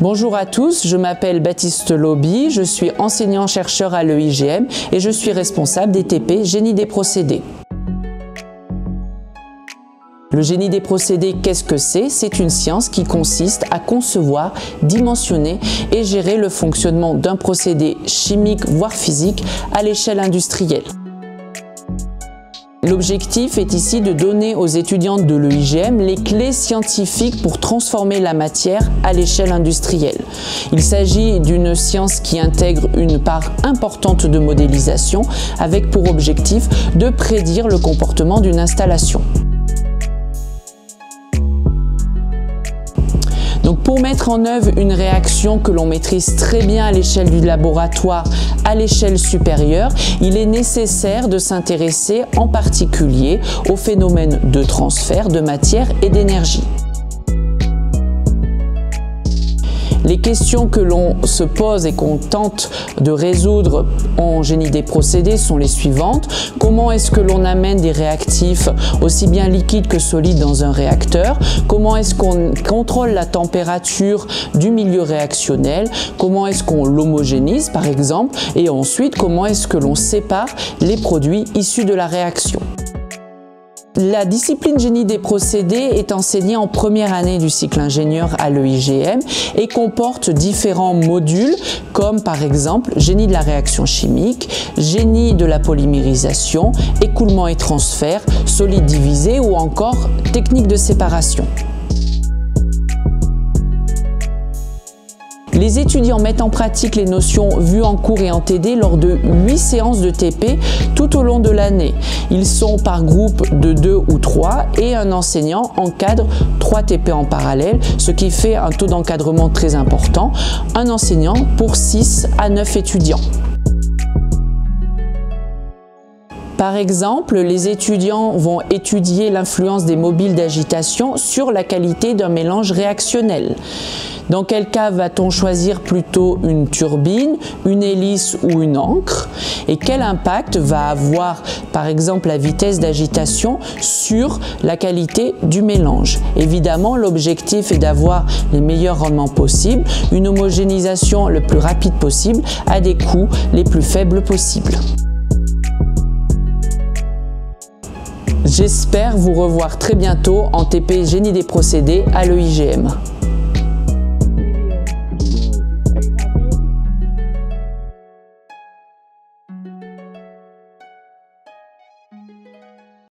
Bonjour à tous, je m'appelle Baptiste Lobby, je suis enseignant-chercheur à l'EIGM et je suis responsable des TP Génie des procédés. Le génie des procédés, qu'est-ce que c'est? C'est une science qui consiste à concevoir, dimensionner et gérer le fonctionnement d'un procédé chimique voire physique à l'échelle industrielle. L'objectif est ici de donner aux étudiants de l'EIGM les clés scientifiques pour transformer la matière à l'échelle industrielle. Il s'agit d'une science qui intègre une part importante de modélisation avec pour objectif de prédire le comportement d'une installation. Donc pour mettre en œuvre une réaction que l'on maîtrise très bien à l'échelle du laboratoire, à l'échelle supérieure, il est nécessaire de s'intéresser en particulier au phénomène de transfert de matière et d'énergie. Les questions que l'on se pose et qu'on tente de résoudre en génie des procédés sont les suivantes. Comment est-ce que l'on amène des réactifs aussi bien liquides que solides dans un réacteur? Comment est-ce qu'on contrôle la température du milieu réactionnel? Comment est-ce qu'on l'homogénise par exemple? Et ensuite, comment est-ce que l'on sépare les produits issus de la réaction? La discipline génie des procédés est enseignée en première année du cycle ingénieur à l'EIGM et comporte différents modules comme par exemple génie de la réaction chimique, génie de la polymérisation, écoulement et transfert, solide divisé ou encore technique de séparation. Les étudiants mettent en pratique les notions vues en cours et en TD lors de 8 séances de TP tout au long de l'année. Ils sont par groupe de 2 ou 3 et un enseignant encadre 3 TP en parallèle, ce qui fait un taux d'encadrement très important, un enseignant pour 6 à 9 étudiants. Par exemple, les étudiants vont étudier l'influence des mobiles d'agitation sur la qualité d'un mélange réactionnel. Dans quel cas va-t-on choisir plutôt une turbine, une hélice ou une ancre? Et quel impact va avoir par exemple la vitesse d'agitation sur la qualité du mélange? Évidemment, l'objectif est d'avoir les meilleurs rendements possibles, une homogénéisation le plus rapide possible à des coûts les plus faibles possibles. J'espère vous revoir très bientôt en TP Génie des procédés à l'EIGM.